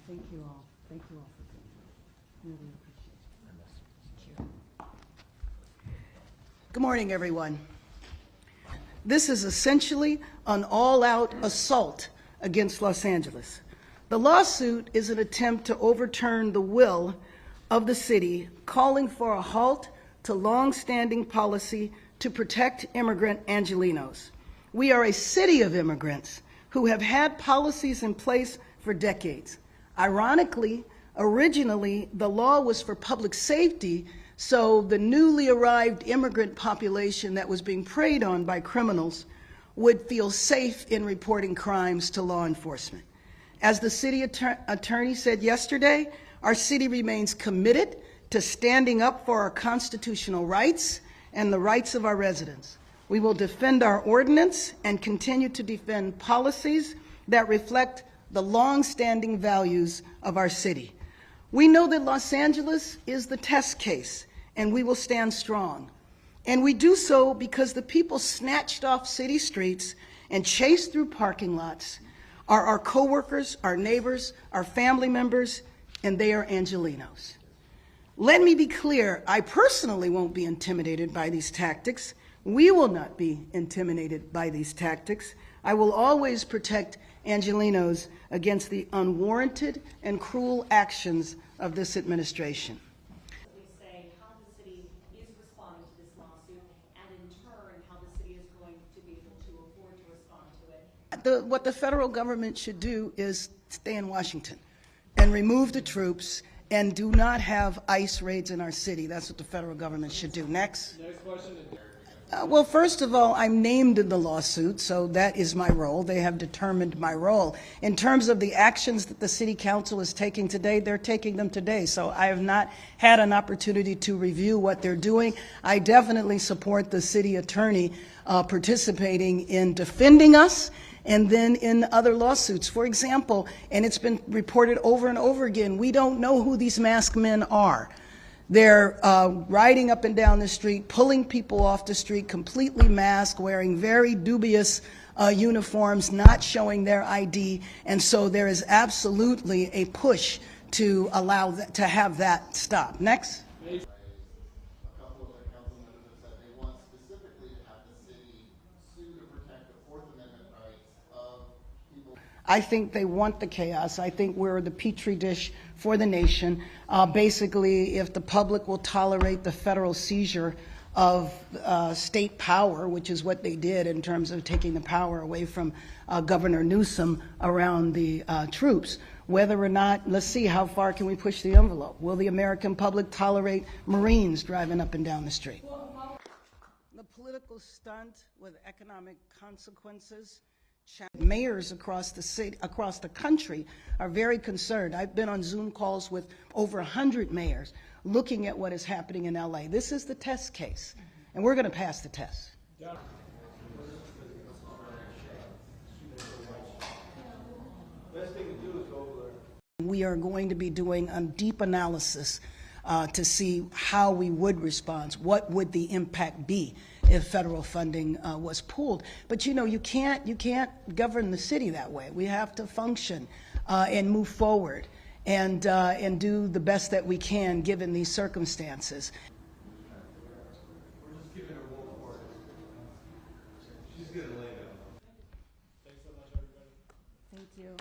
Thank you all. Thank you all for being here. Really appreciate it. Thank you. Good morning, everyone. This is essentially an all-out assault against Los Angeles. The lawsuit is an attempt to overturn the will of the city, calling for a halt to long-standing policy to protect immigrant Angelenos. We are a city of immigrants who have had policies in place for decades. Ironically, originally, the law was for public safety, so the newly arrived immigrant population that was being preyed on by criminals would feel safe in reporting crimes to law enforcement. As the city attorney said yesterday, our city remains committed to standing up for our constitutional rights and the rights of our residents. We will defend our ordinance and continue to defend policies that reflect the long-standing values of our city. We know that Los Angeles is the test case, and we will stand strong. And we do so because the people snatched off city streets and chased through parking lots are our coworkers, our neighbors, our family members, and they are Angelenos. Let me be clear, I personally won't be intimidated by these tactics. We will not be intimidated by these tactics. I will always protect Angelenos against the unwarranted and cruel actions of this administration. We say how the city is responding to this lawsuit, and in turn, how the city is going to be able to afford to respond to it. What the federal government should do is stay in Washington and remove the troops and do not have ICE raids in our city. That's what the federal government should do. Next. Next question. Well, first of all, I'm named in the lawsuit, so that is my role. They have determined my role. In terms of the actions that the City Council is taking today, they're taking them today. So I have not had an opportunity to review what they're doing. I definitely support the city attorney participating in defending us and then in other lawsuits. For example, and it's been reported over and over again, we don't know who these masked men are. They're riding up and down the street, pulling people off the street, completely masked, wearing very dubious uniforms, not showing their ID. And so there is absolutely a push to allow that, to have that stop. Next. A couple of the council members have said they want specifically to have the city sue to protect the Fourth Amendment rights of people. I think they want the chaos. I think we're the petri dish for the nation. Basically, if the public will tolerate the federal seizure of state power, which is what they did in terms of taking the power away from Governor Newsom around the troops, whether or not, let's see how far can we push the envelope. Will the American public tolerate Marines driving up and down the street? The political stunt with economic consequences. Mayors across the city, across the country are very concerned. I've been on Zoom calls with over 100 mayors looking at what is happening in LA. This is the test case, and we're going to pass the test. We are going to be doing a deep analysis to see how we would respond. What would the impact be if federal funding was pulled? But you know, you can't govern the city that way. We have to function and move forward and do the best that we can given these circumstances. We're just giving her one more. She's gonna lay down. Thanks so much, everybody. Thank you.